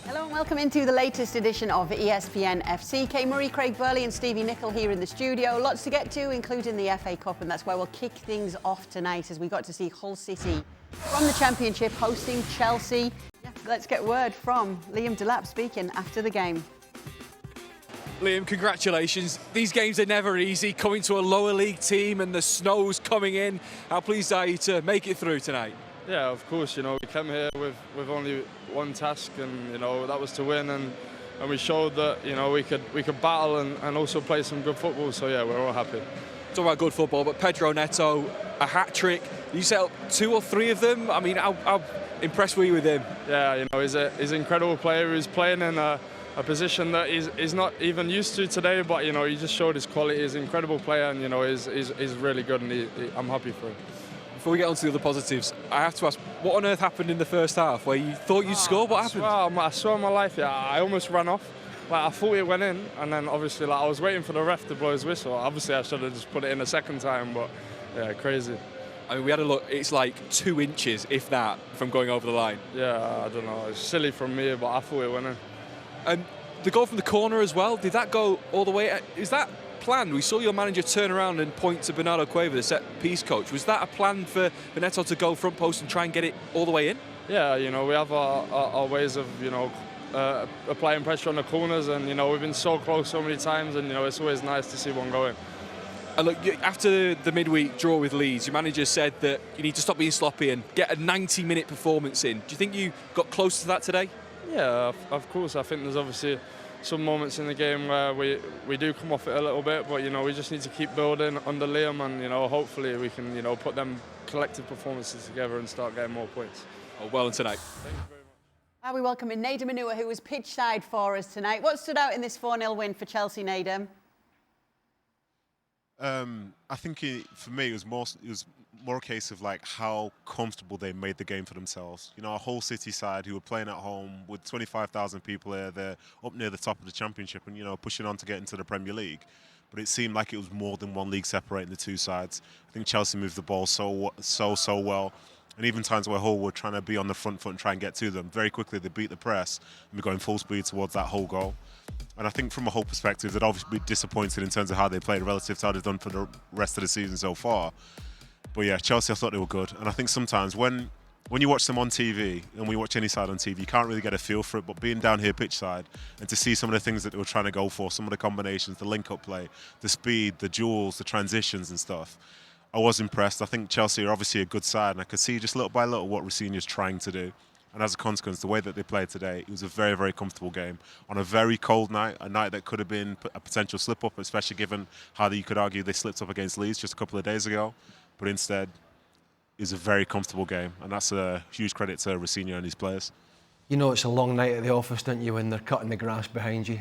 Hello and welcome into the latest edition of ESPN FC. Kay Murray, Craig Burley and Stevie Nicol here in the studio. Lots to get to, including the FA Cup, and that's where we'll kick things off tonight as we got to see Hull City from the Championship hosting Chelsea. Let's get word from Liam Delap speaking after the game. Liam, congratulations. These games are never easy, coming to a lower league team and the snow's coming in. How pleased are you to make it through tonight? Yeah, of course, we came here with only one task, and that was to win, and we showed that we could battle and also play some good football. So yeah, we're all happy. Talk about good football, but Pedro Neto, a hat-trick. You set up 2 or 3 of them. I mean, how impressed were you with him? Yeah, he's an incredible player. He's playing in a position that he's not even used to today, but he just showed his quality. He's an incredible player, and he's really good, and I'm happy for him. Before we get on to the other positives, I have to ask, what on earth happened in the first half where you thought you'd score? What happened? I swear on my life, yeah, I almost ran off. I thought it went in, and then obviously I was waiting for the ref to blow his whistle. Obviously I should have just put it in a second time, but yeah, crazy. I mean, we had a look, it's like 2 inches, if that, from going over the line. Yeah, I don't know, it's silly from me, but I thought it went in. And the goal from the corner as well, did that go all the way? Is that planned? We saw your manager turn around and point to Bernardo Cueva, the set-piece coach. Was that a plan for Neto to go front post and try and get it all the way in? Yeah, we have our ways of, applying pressure on the corners, and, we've been so close so many times, and, it's always nice to see one going. And look, after the midweek draw with Leeds, your manager said that you need to stop being sloppy and get a 90-minute performance in. Do you think you got close to that today? Yeah, of course. I think there's obviously some moments in the game where we do come off it a little bit, but we just need to keep building under Liam, and hopefully we can put them collective performances together and start getting more points. Oh, well, and tonight. Thank you very much. Now we welcome in Nedum Onuoha, who was pitch side for us tonight. What stood out in this 4-0 win for Chelsea, Nedum? I think for me it was more a case of like how comfortable they made the game for themselves. A whole City side who were playing at home with 25,000 people here. They're up near the top of the Championship and pushing on to get into the Premier League. But it seemed like it was more than one league separating the two sides. I think Chelsea moved the ball so well. And even times where Hull were trying to be on the front foot and try and get to them, very quickly they beat the press and we're going full speed towards that Hull goal. And I think from a Hull perspective, they'd obviously be disappointed in terms of how they played relative to how they've done for the rest of the season so far. But yeah, Chelsea, I thought they were good. And I think sometimes when you watch them on TV, and when you watch any side on TV, you can't really get a feel for it. But being down here pitch side, and to see some of the things that they were trying to go for, some of the combinations, the link-up play, the speed, the duels, the transitions and stuff, I was impressed. I think Chelsea are obviously a good side, and I could see just little by little what Rossini's trying to do. And as a consequence, the way that they played today, it was a very, very comfortable game. On a very cold night, a night that could have been a potential slip-up, especially given how you could argue they slipped up against Leeds just a couple of days ago. But instead, it was a very comfortable game. And that's a huge credit to Rossini and his players. It's a long night at the office, don't you, when they're cutting the grass behind you?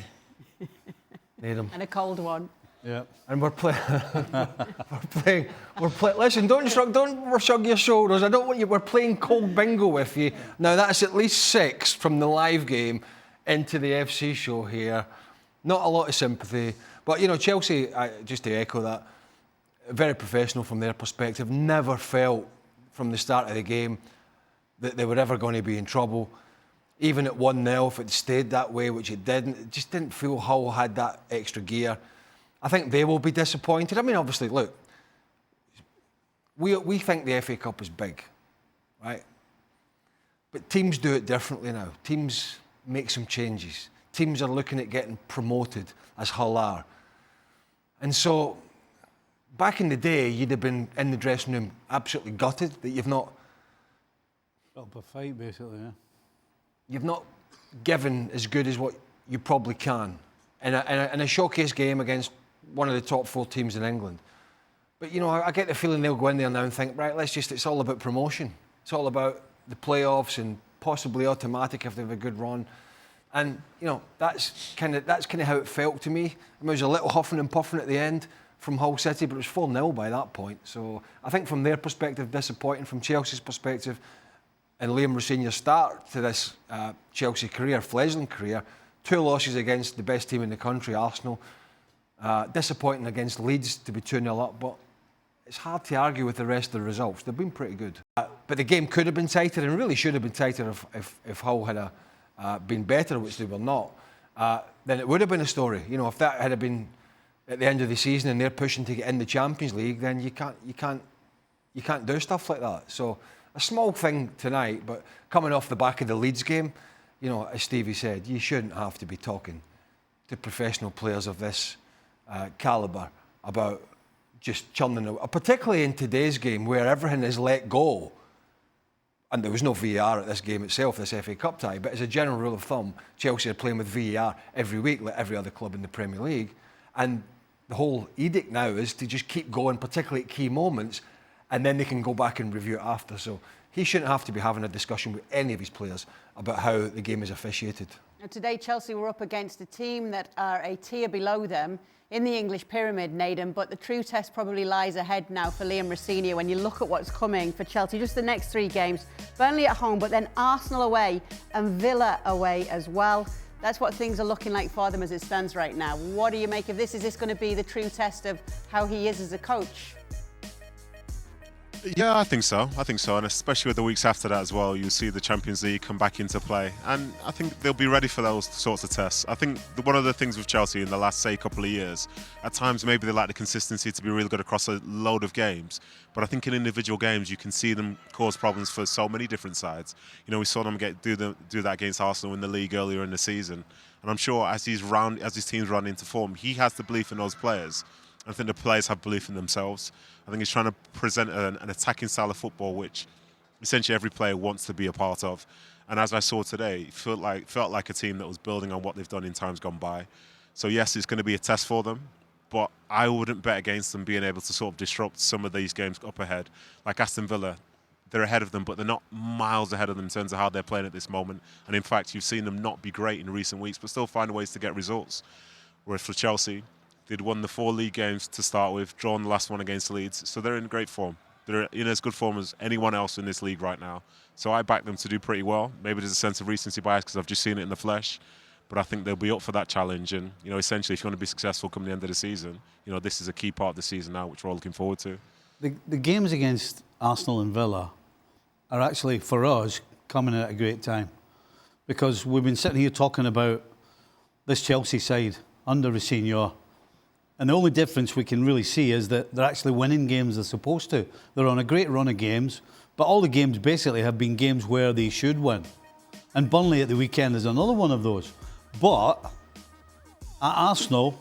Nedum. And a cold one. Yeah. And we're playing. Listen, don't shrug your shoulders. I don't want you. We're playing cold bingo with you. Now that's at least 6 from the live game into the FC show here. Not a lot of sympathy, but Chelsea. Just to echo that, very professional from their perspective. Never felt from the start of the game that they were ever going to be in trouble. Even at 1-0, if it stayed that way, which it didn't, it just didn't feel Hull had that extra gear. I think they will be disappointed. I mean, obviously, look, we think the FA Cup is big, right? But teams do it differently now. Teams make some changes. Teams are looking at getting promoted, as Hull are. And so, back in the day, you'd have been in the dressing room absolutely gutted that you've not... Got up a fight, basically, yeah. You've not given as good as what you probably can in a showcase game against one of the top 4 teams in England. But, I get the feeling they'll go in there now and think, right, it's all about promotion. It's all about the playoffs and possibly automatic if they have a good run. And, that's kind of how it felt to me. I mean, it was a little huffing and puffing at the end from Hull City, but it was 4-0 by that point. So I think from their perspective, disappointing. From Chelsea's perspective, and Liam Rossini's start to this Chelsea career, fledgling career, 2 losses against the best team in the country, Arsenal. Disappointing against Leeds to be 2-0 up, but it's hard to argue with the rest of the results. They've been pretty good. But the game could have been tighter and really should have been tighter if Hull had been better, which they were not, then it would have been a story. You know, if that had been at the end of the season and they're pushing to get in the Champions League, then you can't do stuff like that. So a small thing tonight, but coming off the back of the Leeds game, you know, as Stevie said, you shouldn't have to be talking to professional players of this calibre about just churning out, particularly in today's game where everything is let go. And there was no VAR at this game itself, this FA Cup tie, but as a general rule of thumb, Chelsea are playing with VAR every week, like every other club in the Premier League. And the whole edict now is to just keep going, particularly at key moments, and then they can go back and review it after. So he shouldn't have to be having a discussion with any of his players about how the game is officiated. Now, today, Chelsea were up against a team that are a tier below them in the English pyramid, Nedum, but the true test probably lies ahead now for Liam Rosenior when you look at what's coming for Chelsea. Just the next 3 games, Burnley at home, but then Arsenal away and Villa away as well. That's what things are looking like for them as it stands right now. What do you make of this? Is this going to be the true test of how he is as a coach? Yeah, I think so. And especially with the weeks after that as well, you'll see the Champions League come back into play. And I think they'll be ready for those sorts of tests. I think one of the things with Chelsea in the last, say, couple of years, at times maybe they lack the consistency to be really good across a load of games. But I think in individual games, you can see them cause problems for so many different sides. You know, we saw them do that against Arsenal in the league earlier in the season. And I'm sure as his teams run into form, he has the belief in those players. I think the players have belief in themselves. I think he's trying to present an attacking style of football, which essentially every player wants to be a part of. And as I saw today, it felt like a team that was building on what they've done in times gone by. So yes, it's going to be a test for them, but I wouldn't bet against them being able to sort of disrupt some of these games up ahead. Like Aston Villa, they're ahead of them, but they're not miles ahead of them in terms of how they're playing at this moment. And in fact, you've seen them not be great in recent weeks, but still find ways to get results. Whereas for Chelsea, they'd won the 4 league games to start with, drawn the last one against Leeds, so they're in great form. They're in as good form as anyone else in this league right now. So I back them to do pretty well. Maybe there's a sense of recency bias because I've just seen it in the flesh, but I think they'll be up for that challenge. And you know, essentially, if you want to be successful come the end of the season, you know, this is a key part of the season now, which we're all looking forward to. The games against Arsenal and Villa are actually, for us, coming at a great time. Because we've been sitting here talking about this Chelsea side under Rosenior. And the only difference we can really see is that they're actually winning games they're supposed to. They're on a great run of games, but all the games basically have been games where they should win. And Burnley at the weekend is another one of those. But at Arsenal,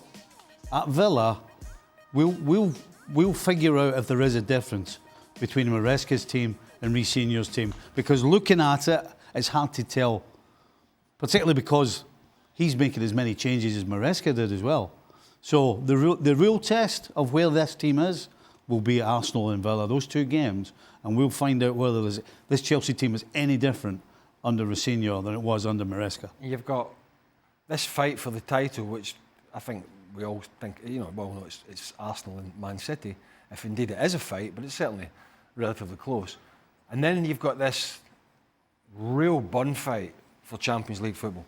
at Villa, we'll figure out if there is a difference between Maresca's team and Rosenior's team. Because looking at it, it's hard to tell, particularly because he's making as many changes as Maresca did as well. So the real test of where this team is will be at Arsenal and Villa, those 2 games, and we'll find out whether this Chelsea team is any different under Rosenior than it was under Maresca. You've got this fight for the title, which I think we all think, you know, well, no, it's Arsenal and Man City, if indeed it is a fight, but it's certainly relatively close. And then you've got this real bun fight for Champions League football.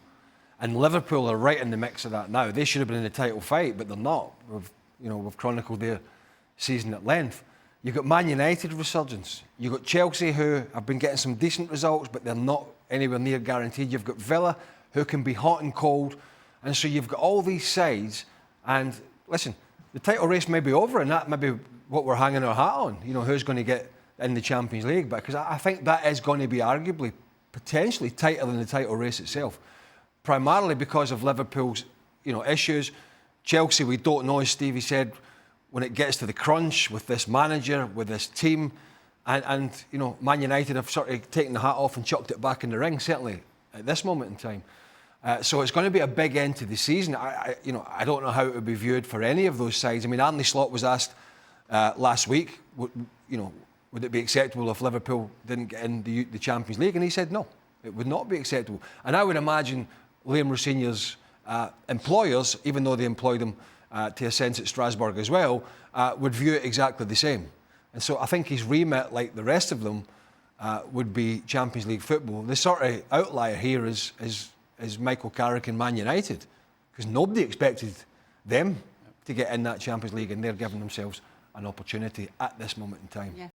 And Liverpool are right in the mix of that now. They should have been in the title fight, but they're not. We've chronicled their season at length. You've got Man United resurgence. You've got Chelsea, who have been getting some decent results, but they're not anywhere near guaranteed. You've got Villa, who can be hot and cold. And so you've got all these sides. And listen, the title race may be over, and that may be what we're hanging our hat on. You know, who's going to get in the Champions League? Because I think that is going to be arguably, potentially tighter than the title race itself. Primarily because of Liverpool's, issues. Chelsea, we don't know, as Stevie said, when it gets to the crunch with this manager, with this team, and Man United have sort of taken the hat off and chucked it back in the ring, certainly at this moment in time. So it's going to be a big end to the season. I don't know how it would be viewed for any of those sides. I mean, Arne Slot was asked last week, would it be acceptable if Liverpool didn't get in the Champions League? And he said no, it would not be acceptable. And I would imagine Liam Rosenior's employers, even though they employed him to a sense at Strasbourg as well, would view it exactly the same. And so I think his remit, like the rest of them, would be Champions League football. The sort of outlier here is Michael Carrick and Man United, because nobody expected them to get in that Champions League, and they're giving themselves an opportunity at this moment in time. Yeah.